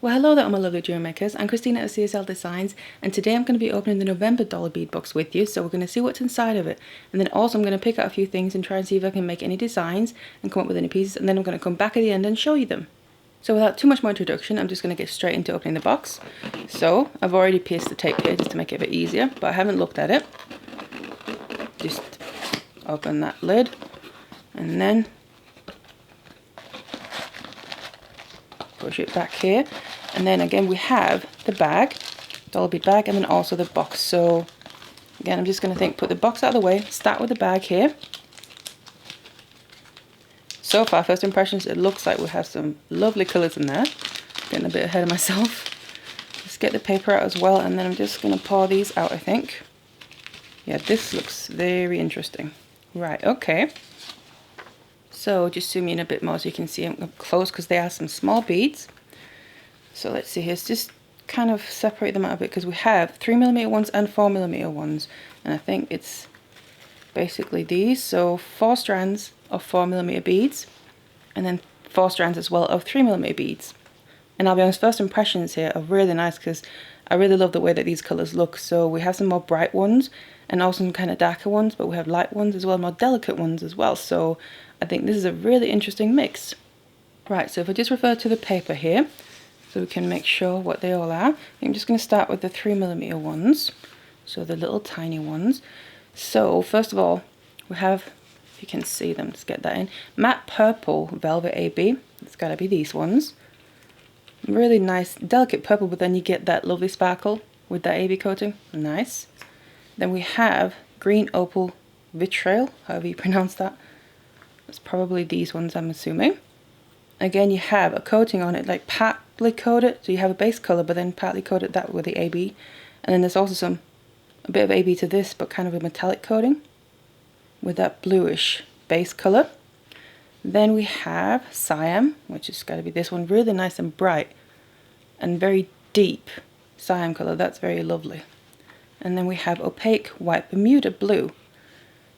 Well, hello there, all my lovely jewelry makers. I'm Christina of CSLdesigns, and today I'm going to be opening the November Dollar Bead Box with you, so we're going to see what's inside of it. And then also I'm going to pick out a few things and try and see if I can make any designs and come up with any pieces, and then I'm going to come back at the end and show you them. So without too much more introduction, I'm just going to get straight into opening the box. So I've already pierced the tape here just to make it a bit easier, but I haven't looked at it. Just open that lid, and then push it back here. And then again we have the bag, dollar bead bag, and then also the box. So again I'm just going to put the box out of the way, start with the bag here. So far, first impressions, it looks like we have some lovely colours in there. Getting a bit ahead of myself. Let's get the paper out as well, and then I'm just going to pour these out, I think. Yeah, this looks very interesting. Right, okay. So just zoom in a bit more so you can see them up close, because they are some small beads. So let's see here, let's just kind of separate them out a bit, because we have 3mm ones and 4mm ones, and I think it's basically these. So 4 strands of 4mm beads, and then 4 strands as well of 3mm beads. And I'll be honest, first impressions here are really nice, because I really love the way that these colours look. So we have some more bright ones and also some kind of darker ones, but we have light ones as well, more delicate ones as well. So I think this is a really interesting mix. Right, so if I just refer to the paper here, so we can make sure what they all are. I'm just going to start with the 3mm ones, so the little tiny ones. So first of all, we have, if you can see them, let's get that in, matte purple velvet AB. It's got to be these ones. Really nice, delicate purple, but then you get that lovely sparkle with that AB coating. Nice. Then we have green opal vitriol, however you pronounce that. That's probably these ones, I'm assuming. Again, you have a coating on it, like partly coated, so you have a base color, but then partly coated that with the AB. And then there's also a bit of AB to this, but kind of a metallic coating with that bluish base color. Then we have cyan, which has got to be this one, really nice and bright and very deep cyan color. That's very lovely. And then we have opaque white Bermuda blue.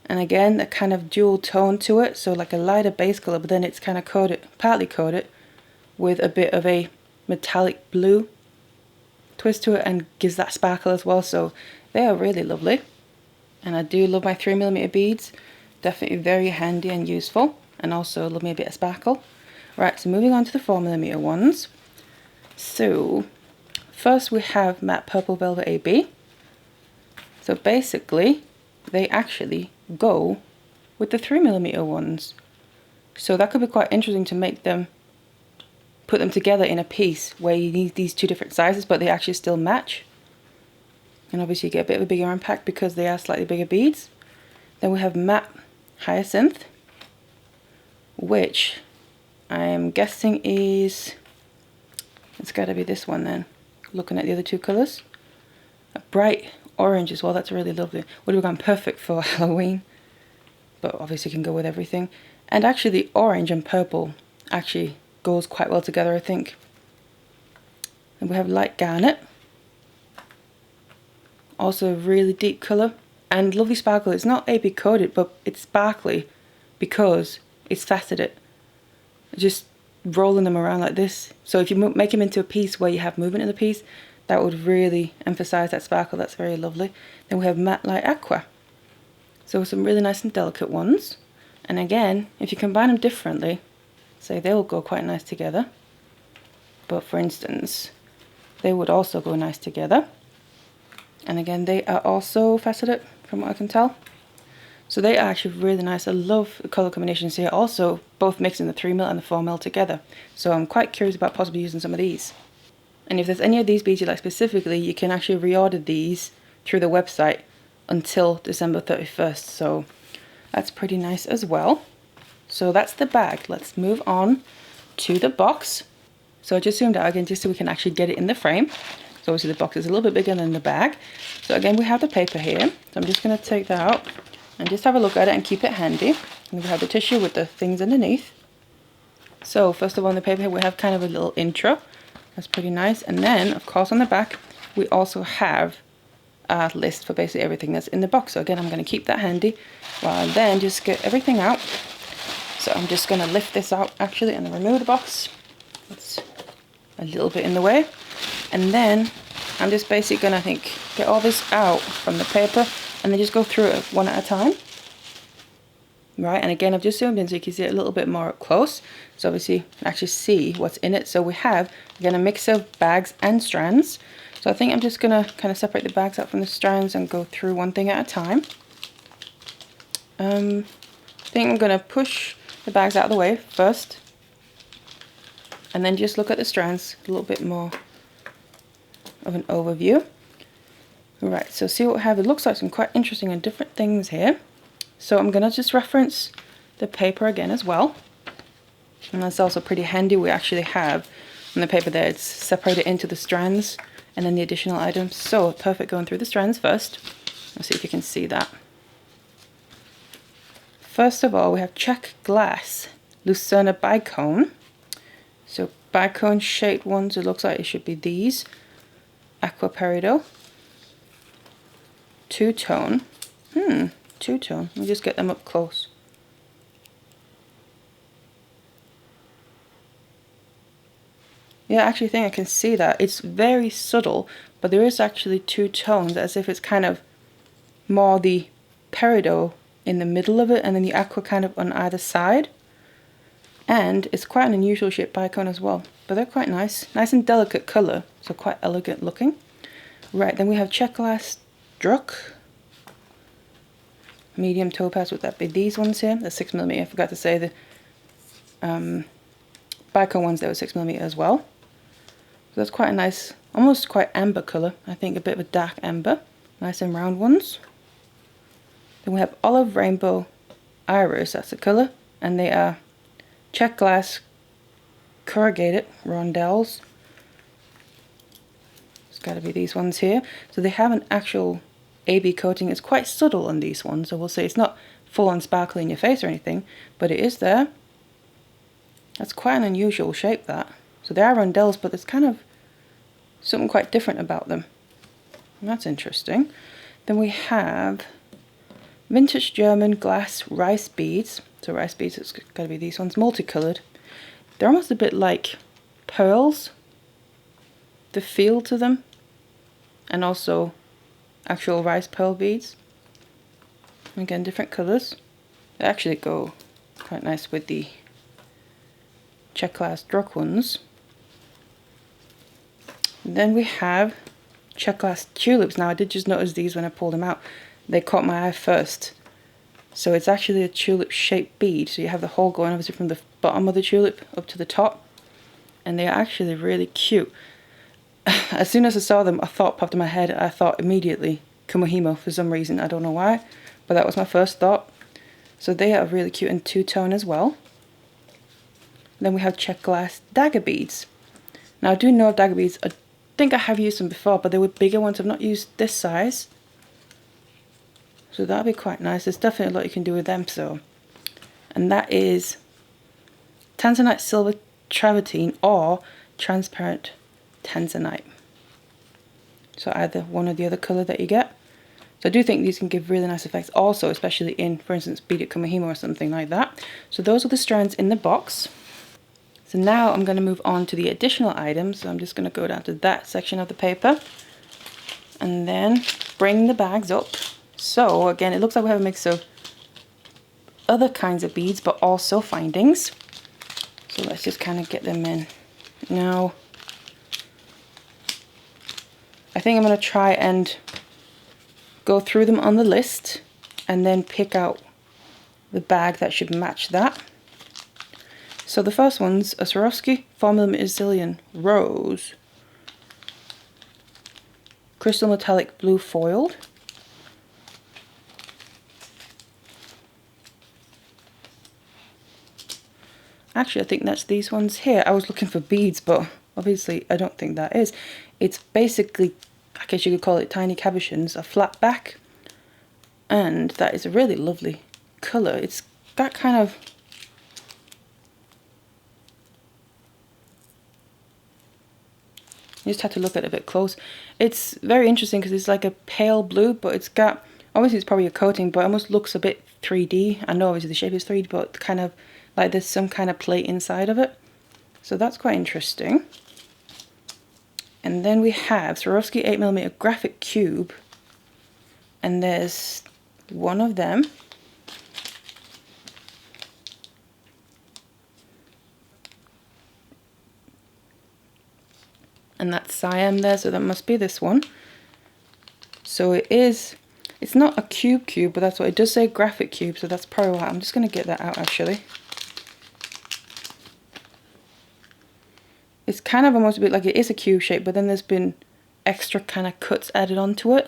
And again, a kind of dual tone to it, so like a lighter base color, but then it's kind of coated, partly coated with a bit of a metallic blue twist to it, and gives that sparkle as well. So they are really lovely. And I do love my 3mm beads, definitely very handy and useful, and also love me a bit of sparkle. Right, so moving on to the 4mm ones. So first we have matte purple velvet AB. So basically they actually go with the 3mm ones. So that could be quite interesting to make them, put them together in a piece where you need these two different sizes, but they actually still match. And obviously you get a bit of a bigger impact because they are slightly bigger beads. Then we have matte hyacinth, which I am guessing is, it's got to be this one then, looking at the other two colours. A bright orange as well, that's really lovely. Would have gone perfect for Halloween, but obviously can go with everything. And actually the orange and purple actually goes quite well together, I think. And we have light garnet, also a really deep colour and lovely sparkle. It's not AB coated, but it's sparkly because it's faceted. Just rolling them around like this. So if you make them into a piece where you have movement in the piece, that would really emphasize that sparkle. That's very lovely. Then we have matte light aqua. So some really nice and delicate ones. And again, if you combine them differently, say they will go quite nice together. But for instance, they would also go nice together. And again, they are also faceted from what I can tell. So they are actually really nice. I love the color combinations here. Also, both mixing the 3mm and the 4mm together. So I'm quite curious about possibly using some of these. And if there's any of these beads you like specifically, you can actually reorder these through the website until December 31st. So that's pretty nice as well. So that's the bag. Let's move on to the box. So I just zoomed out again just so we can actually get it in the frame. So obviously the box is a little bit bigger than the bag. So again, we have the paper here. So I'm just going to take that out and just have a look at it and keep it handy. And we have the tissue with the things underneath. So first of all, on the paper here, we have kind of a little intro. That's pretty nice. And then, of course, on the back, we also have a list for basically everything that's in the box. So again, I'm going to keep that handy while I then just get everything out. So I'm just going to lift this out actually and then remove the box. Let's a little bit in the way. And then I'm just basically gonna, I think, get all this out from the paper and then just go through it one at a time. Right, and again, I've just zoomed in so you can see it a little bit more up close. So obviously, you can actually see what's in it. So we have, again, a mix of bags and strands. So I think I'm just gonna kind of separate the bags out from the strands and go through one thing at a time. I think I'm gonna push the bags out of the way first. And then just look at the strands, a little bit more of an overview. Right, so see what we have. It looks like some quite interesting and different things here. So I'm gonna just reference the paper again as well. And that's also pretty handy. We actually have on the paper there, it's separated into the strands and then the additional items. So perfect, going through the strands first. Let's see if you can see that. First of all, we have check glass Lucerna bicone. So bicone shaped ones, it looks like it should be these. Aqua peridot. Two-tone. Two-tone. Let me just get them up close. Yeah, I actually think I can see that. It's very subtle, but there is actually two tones, as if it's kind of more the peridot in the middle of it and then the aqua kind of on either side. And it's quite an unusual shaped bicone as well, but they're quite nice. Nice and delicate colour, so quite elegant looking. Right, then we have check glass Druck. Medium topaz, would that be these ones here? The 6mm, I forgot to say the bicone ones, they were 6mm as well. So that's quite a nice, almost quite amber colour. I think a bit of a dark amber. Nice and round ones. Then we have olive rainbow iris, that's the colour. And they are check glass corrugated rondelles. It's got to be these ones here. So they have an actual AB coating. It's quite subtle on these ones, so we'll say it's not full on sparkly in your face or anything, but it is there. That's quite an unusual shape, that. So they are rondelles, but there's kind of something quite different about them. And that's interesting. Then we have vintage German glass rice beads. So rice beads, it's got to be these ones, multicolored. They're almost a bit like pearls, the feel to them, and also actual rice pearl beads. Again, different colours. They actually go quite nice with the check glass Druck ones. And then we have check glass tulips. Now I did just notice these when I pulled them out. They caught my eye first. So it's actually a tulip shaped bead. So you have the hole going obviously from the bottom of the tulip up to the top. And they're actually really cute. As soon as I saw them, a thought popped in my head. I thought immediately Kumihimo for some reason. I don't know why, but that was my first thought. So they are really cute in two-tone as well. Then we have check glass dagger beads. Now I do know of dagger beads. I think I have used them before, but they were bigger ones. I've not used this size. So that'll be quite nice. There's definitely a lot you can do with them. So, and that is tanzanite silver travertine or transparent tanzanite. So either one or the other colour that you get. So I do think these can give really nice effects also, especially in, for instance, beaded Kumihimo or something like that. So those are the strands in the box. So now I'm going to move on to the additional items. So I'm just going to go down to that section of the paper and then bring the bags up. So again, it looks like we have a mix of other kinds of beads, but also findings. So let's just kind of get them in. Now, I think I'm going to try and go through them on the list and then pick out the bag that should match that. So the first one's a Swarovski 4mm Zillion Rose. Crystal metallic blue foiled. Actually, I think that's these ones here. I was looking for beads, but obviously I don't think that is. It's basically, I guess you could call it tiny cabochons, a flat back. And that is a really lovely colour. It's got kind of, you just have to look at it a bit close. It's very interesting because it's like a pale blue, but it's got, obviously it's probably a coating, but it almost looks a bit 3D. I know obviously the shape is 3D, but kind of like there's some kind of plate inside of it. So that's quite interesting. And then we have Swarovski 8mm graphic cube. And there's one of them. And that's cyan there, so that must be this one. So it's not a cube, but that's what it does say, graphic cube, so that's probably why. I'm just going to get that out actually. It's kind of almost a bit like it is a cube shape, but then there's been extra kind of cuts added onto it.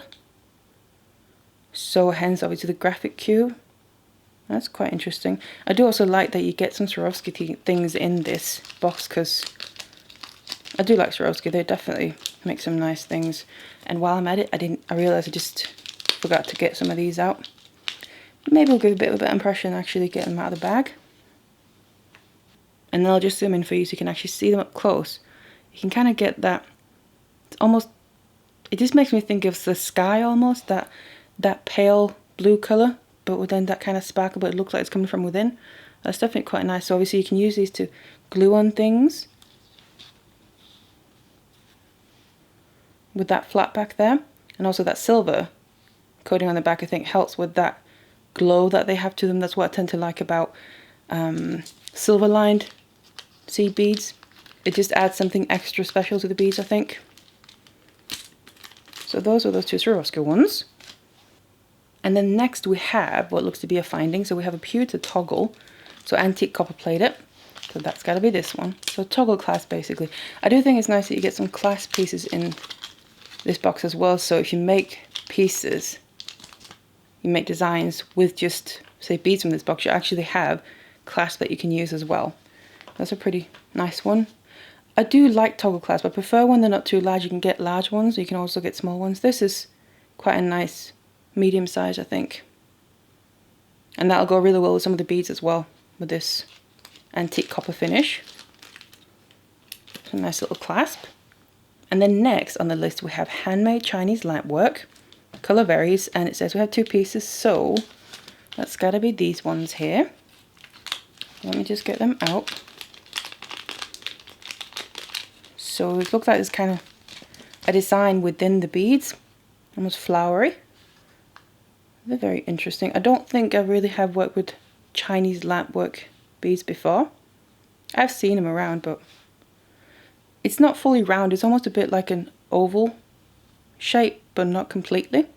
So hence obviously the graphic cube. That's quite interesting. I do also like that you get some Swarovski things in this box, because I do like Swarovski. They definitely make some nice things. And while I'm at it, I realised I just forgot to get some of these out. Maybe we'll give a bit of a better impression actually getting them out of the bag. And then I'll just zoom in for you so you can actually see them up close. You can kind of get that, it's almost, it just makes me think of the sky almost, that pale blue colour, but with then that kind of sparkle, but it looks like it's coming from within. That's definitely quite nice. So obviously you can use these to glue on things with that flat back there. And also that silver coating on the back I think helps with that glow that they have to them. That's what I tend to like about silver lined seed beads. It just adds something extra special to the beads, I think. So those are those two Swarovski ones. And then next we have what looks to be a finding. So we have a pewter toggle, so antique copper plated. So that's got to be this one. So toggle clasp basically. I do think it's nice that you get some clasp pieces in this box as well. So if you make pieces, you make designs with just say beads from this box, you actually have clasp that you can use as well. That's a pretty nice one. I do like toggle clasp. I prefer when they're not too large. You can get large ones, or you can also get small ones. This is quite a nice medium size, I think. And that'll go really well with some of the beads as well, with this antique copper finish. It's a nice little clasp. And then next on the list we have handmade Chinese lamp work. Color varies, and it says we have two pieces, so that's got to be these ones here. Let me just get them out. So it looks like it's kind of a design within the beads, almost flowery. They're very interesting. I don't think I really have worked with Chinese lamp work beads before. I've seen them around, but it's not fully round. It's almost a bit like an oval shape, but not completely.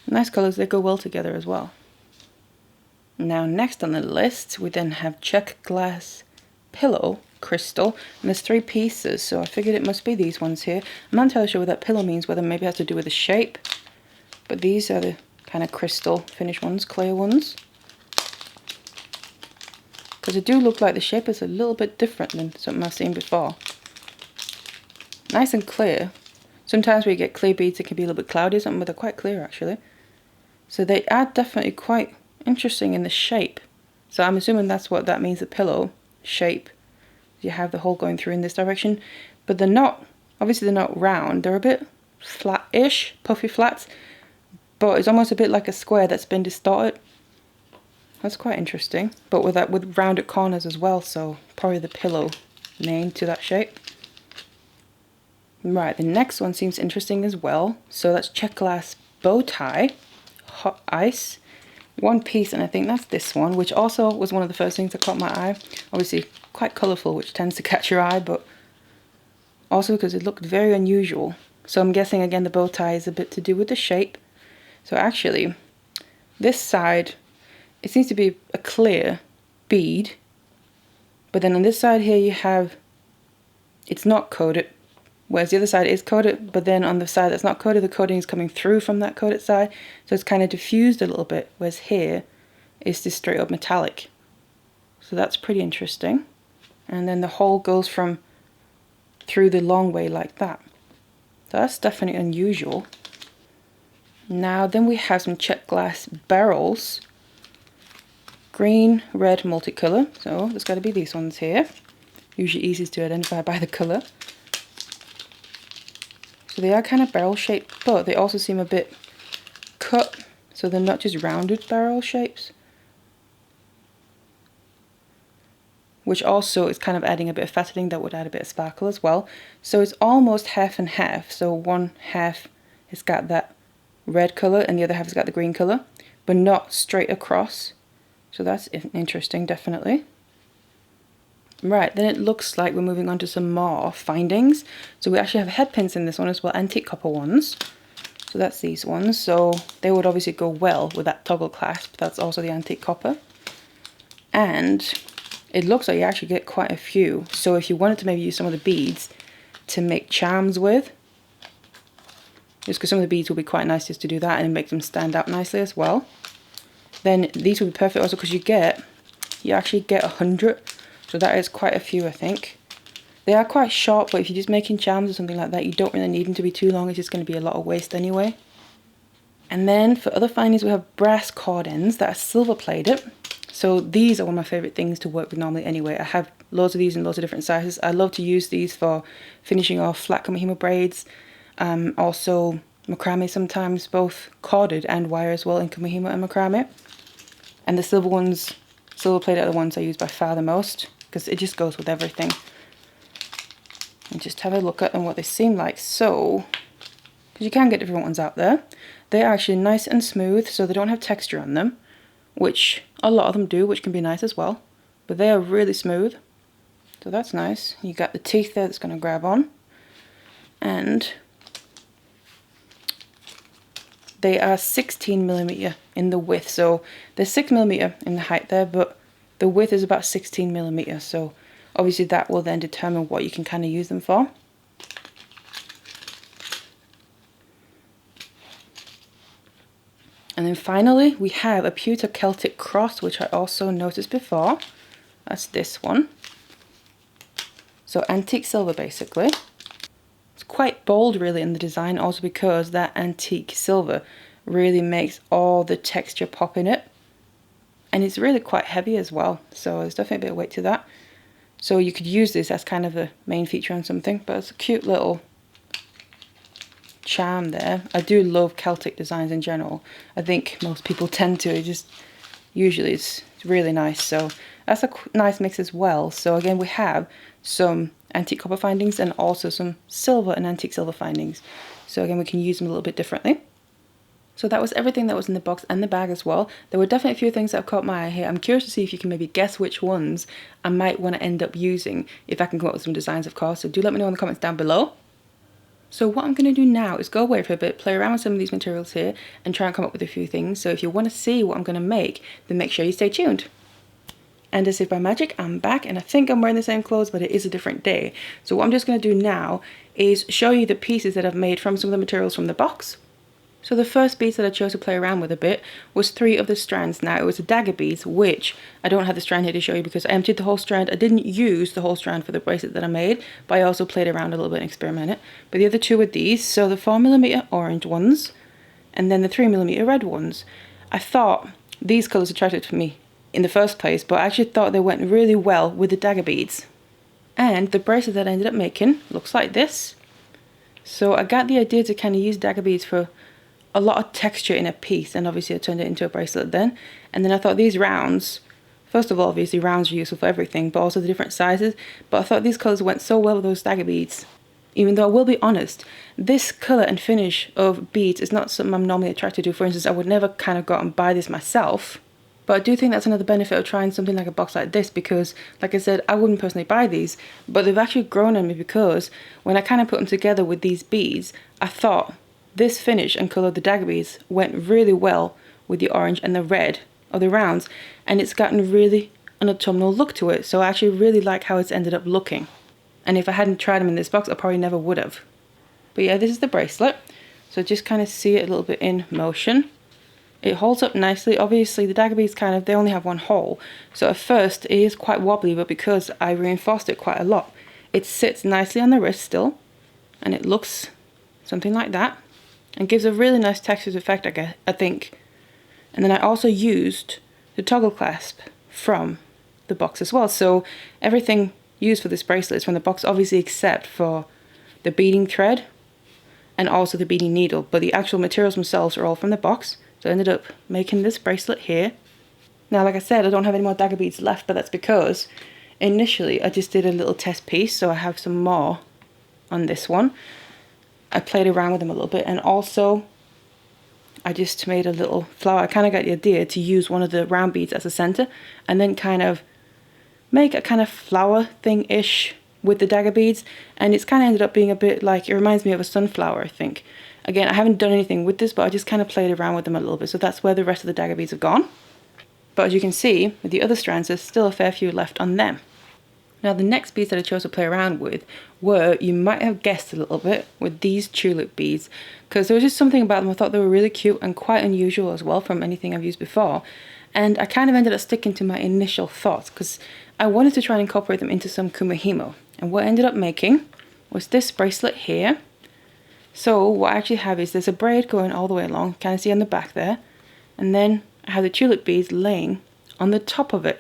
Nice colors, they go well together as well. Now next on the list we then have check glass pillow crystal, and there's 3 pieces, so I figured it must be these ones here. I'm not entirely sure what that pillow means, whether maybe it has to do with the shape, but these are the kind of crystal finish ones, clear ones, because they do look like the shape is a little bit different than something I've seen before. Nice and clear. Sometimes when you get clear beads it can be a little bit cloudy or something, but they're quite clear actually. So they are definitely quite interesting in the shape. So I'm assuming that's what that means, the pillow shape. You have the hole going through in this direction, but they're not, obviously they're not round, they're a bit flat-ish, puffy flats, but it's almost a bit like a square that's been distorted. That's quite interesting, but with rounded corners as well, so probably the pillow name to that shape. Right, the next one seems interesting as well. So that's check glass bow tie, hot ice, 1 piece, and I think that's this one, which also was one of the first things that caught my eye. Obviously quite colourful, which tends to catch your eye, but also because it looked very unusual. So I'm guessing again the bow tie is a bit to do with the shape. So actually this side, it seems to be a clear bead, but then on this side here you have, it's not coated, whereas the other side is coated, but then on the side that's not coated, the coating is coming through from that coated side, so it's kind of diffused a little bit, whereas here is just straight up metallic. So that's pretty interesting. And then the hole goes from through the long way like that. So that's definitely unusual. Now then we have some check glass barrels. Green, red, multicolour, so there's got to be these ones here. Usually easiest to identify by the colour. So they are kind of barrel shaped, but they also seem a bit cut, so they're not just rounded barrel shapes. which also is kind of adding a bit of faceting that would add a bit of sparkle as well. So it's almost half and half. So one half has got that red colour and the other half has got the green colour, but not straight across. So that's interesting, definitely. Right, then it looks like we're moving on to some more findings. So we actually have head pins in this one as well, antique copper ones. So that's these ones. So they would obviously go well with that toggle clasp. That's also the antique copper. And it looks like you actually get quite a few. So if you wanted to maybe use some of the beads to make charms with, just because some of the beads will be quite nice just to do that and make them stand out nicely as well, then these would be perfect also because you actually get 100. So that is quite a few, I think. They are quite short, but if you're just making charms or something like that, you don't really need them to be too long. It's just going to be a lot of waste anyway. And then for other findings, we have brass cord ends that are silver plated. So these are one of my favourite things to work with normally anyway. I have loads of these in loads of different sizes. I love to use these for finishing off flat Kumihimo braids. Also macrame sometimes, both corded and wire as well in Kumihimo and macrame. And the silver ones, silver plated are the ones I use by far the most because it just goes with everything. And just have a look at them, what they seem like. So, because you can get different ones out there. They're actually nice and smooth, so they don't have texture on them, which a lot of them do, which can be nice as well. But they are really smooth, so that's nice. You got the teeth there that's going to grab on. And they are 16mm in the width, so they're 6mm in the height there, but the width is about 16mm, so obviously that will then determine what you can kind of use them for. And then finally we have a pewter Celtic cross, which I also noticed before. That's this one. So antique silver basically. It's quite bold really in the design, also because that antique silver really makes all the texture pop in it. And it's really quite heavy as well, so there's definitely a bit of weight to that. So you could use this as kind of a main feature on something, but it's a cute little charm there. I do love Celtic designs in general. I think most people tend to. Usually it's really nice. So that's a nice mix as well. So again, we have some antique copper findings and also some silver and antique silver findings. So again, we can use them a little bit differently. So that was everything that was in the box and the bag as well. There were definitely a few things that have caught my eye here. I'm curious to see if you can maybe guess which ones I might want to end up using, if I can come up with some designs of course. So do let me know in the comments down below. So what I'm going to do now is go away for a bit, play around with some of these materials here and try and come up with a few things. So if you want to see what I'm going to make, then make sure you stay tuned. And as if by magic, I'm back, and I think I'm wearing the same clothes, but it is a different day. So what I'm just going to do now is show you the pieces that I've made from some of the materials from the box. So the first beads that I chose to play around with a bit was 3 of the strands. Now it was a dagger beads, which I don't have the strand here to show you because I emptied the whole strand. I didn't use the whole strand for the bracelet that I made, but I also played around a little bit and experimented. But the other 2 were these, so the 4mm orange ones and then the 3mm red ones. I thought these colours attracted me in the first place, but I actually thought they went really well with the dagger beads. And the bracelet that I ended up making looks like this. So I got the idea to kind of use dagger beads for a lot of texture in a piece, and obviously I turned it into a bracelet then. And then I thought these rounds, first of all obviously rounds are useful for everything, but also the different sizes, but I thought these colours went so well with those dagger beads. Even though I will be honest, this colour and finish of beads is not something I'm normally attracted to. For instance, I would never kind of go out and buy this myself, but I do think that's another benefit of trying something like a box like this, because like I said, I wouldn't personally buy these, but they've actually grown on me because when I kind of put them together with these beads, I thought this finish and colour of the dagger beads went really well with the orange and the red of the rounds, and it's gotten really an autumnal look to it. So I actually really like how it's ended up looking. And if I hadn't tried them in this box, I probably never would have. But yeah, this is the bracelet. So just kind of see it a little bit in motion. It holds up nicely. Obviously the dagger beads they only have one hole. So at first it is quite wobbly, but because I reinforced it quite a lot, it sits nicely on the wrist still. And it looks something like that. And gives a really nice textured effect, I think. And then I also used the toggle clasp from the box as well. So everything used for this bracelet is from the box, obviously except for the beading thread and also the beading needle. But the actual materials themselves are all from the box. So I ended up making this bracelet here. Now, like I said, I don't have any more dagger beads left, but that's because initially I just did a little test piece, so I have some more on this one. I played around with them a little bit, and also I just made a little flower. I kind of got the idea to use one of the round beads as a center and then kind of make a kind of flower thing-ish with the dagger beads, and it's kind of ended up being a bit like, it reminds me of a sunflower, I think. Again, I haven't done anything with this, but I just kind of played around with them a little bit, so that's where the rest of the dagger beads have gone. But as you can see, with the other strands, there's still a fair few left on them. Now the next beads that I chose to play around with were, you might have guessed a little bit, with these tulip beads, because there was just something about them. I thought they were really cute and quite unusual as well from anything I've used before, and I kind of ended up sticking to my initial thoughts because I wanted to try and incorporate them into some Kumihimo. And what I ended up making was this bracelet here. So what I actually have is there's a braid going all the way along, kind of see on the back there, and then I have the tulip beads laying on the top of it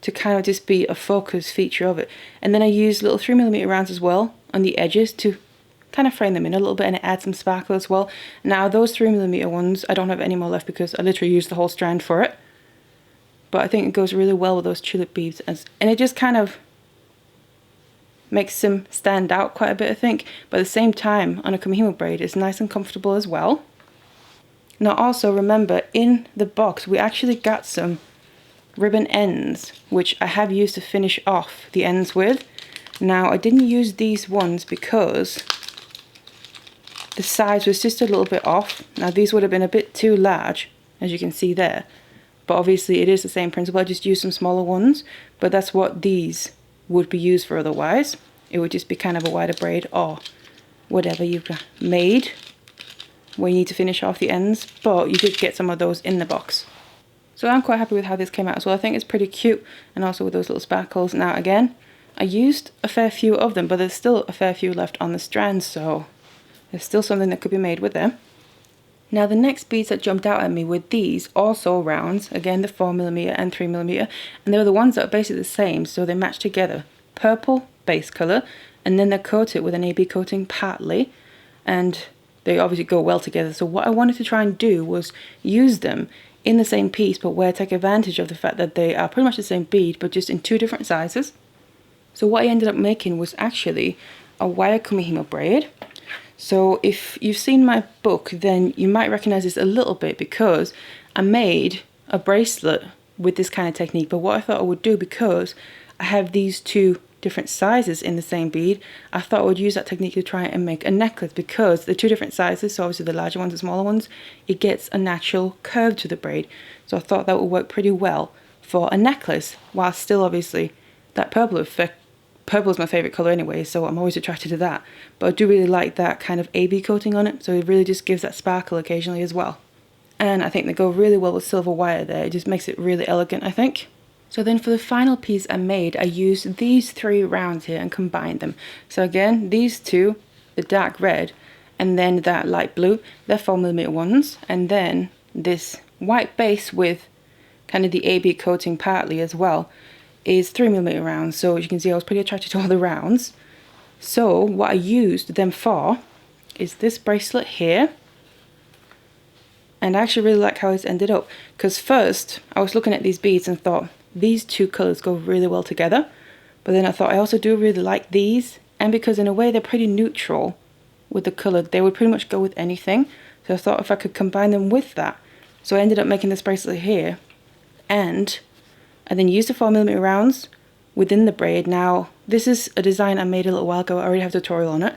to kind of just be a focus feature of it. And then I use little 3mm rounds as well on the edges to kind of frame them in a little bit, and it adds some sparkle as well. Now those 3mm ones, I don't have any more left because I literally used the whole strand for it. But I think it goes really well with those tulip beads, and it just kind of makes them stand out quite a bit, I think. But at the same time, on a Kumihimo braid, it's nice and comfortable as well. Now also remember, in the box we actually got some ribbon ends, which I have used to finish off the ends with. Now I didn't use these ones because the size was just a little bit off. Now these would have been a bit too large, as you can see there. But obviously it is the same principle, I just used some smaller ones, but that's what these would be used for otherwise. It would just be kind of a wider braid or whatever you've made where you need to finish off the ends, but you did get some of those in the box. So I'm quite happy with how this came out as well. I think it's pretty cute, and also with those little sparkles. Now again, I used a fair few of them, but there's still a fair few left on the strands, so there's still something that could be made with them. Now the next beads that jumped out at me were these, also rounds, again the 4mm and 3mm, and they were the ones that are basically the same, so they match together. Purple base colour, and then they're coated with an AB coating partly, and they obviously go well together. So what I wanted to try and do was use them in the same piece, but where I take advantage of the fact that they are pretty much the same bead, but just in two different sizes. So what I ended up making was actually a wire Kumihimo braid. So if you've seen my book, then you might recognize this a little bit because I made a bracelet with this kind of technique. But what I thought I would do, because I have these two different sizes in the same bead, I thought I would use that technique to try and make a necklace, because the two different sizes, so obviously the larger ones and smaller ones, it gets a natural curve to the braid. So I thought that would work pretty well for a necklace, while still obviously that purple effect. Purple is my favourite colour anyway, so I'm always attracted to that. But I do really like that kind of AB coating on it, so it really just gives that sparkle occasionally as well. And I think they go really well with silver wire there, it just makes it really elegant, I think. So then for the final piece I made, I used these three rounds here and combined them. So again, these two, the dark red, and then that light blue, they're 4mm ones, and then this white base with kind of the AB coating partly as well, is 3mm rounds. So as you can see, I was pretty attracted to all the rounds. So what I used them for is this bracelet here, and I actually really like how it's ended up, because first I was looking at these beads and thought these two colors go really well together, but then I thought I also do really like these, and because in a way they're pretty neutral with the color, they would pretty much go with anything, so I thought if I could combine them with that. So I ended up making this bracelet here, and I then used the 4mm rounds within the braid. Now, this is a design I made a little while ago. I already have a tutorial on it.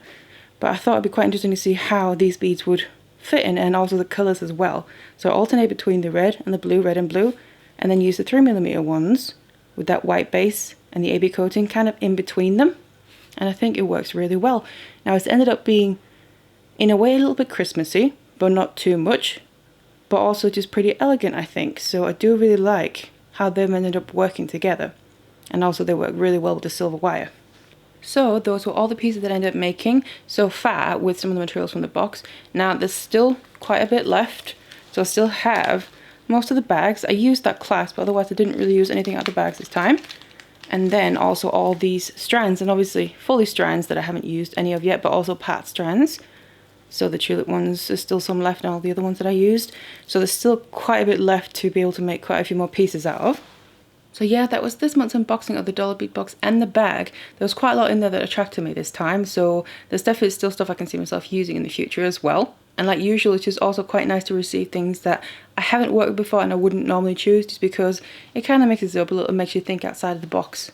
But I thought it'd be quite interesting to see how these beads would fit in, and also the colours as well. So I alternate between the red and the blue, red and blue, and then use the 3mm ones with that white base and the AB coating kind of in between them. And I think it works really well. Now, it's ended up being, in a way, a little bit Christmassy, but not too much. But also just pretty elegant, I think. So I do really like how they've ended up working together, and also they work really well with the silver wire. So those were all the pieces that I ended up making so far with some of the materials from the box. Now there's still quite a bit left, so I still have most of the bags. I used that clasp, otherwise I didn't really use anything out of the bags this time. And then also all these strands, and obviously fully strands that I haven't used any of yet, but also part strands. So the tulip ones, there's still some left, and all the other ones that I used. So there's still quite a bit left to be able to make quite a few more pieces out of. So yeah, that was this month's unboxing of the dollar bead box and the bag. There was quite a lot in there that attracted me this time, so there's definitely still stuff I can see myself using in the future as well. And like usual, it's just also quite nice to receive things that I haven't worked with before and I wouldn't normally choose, just because it kind of mixes it up a little and makes you think outside of the box.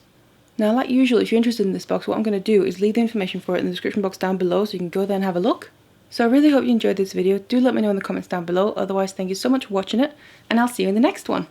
Now, like usual, if you're interested in this box, what I'm going to do is leave the information for it in the description box down below, so you can go there and have a look. So I really hope you enjoyed this video. Do let me know in the comments down below. Otherwise, thank you so much for watching it, and I'll see you in the next one.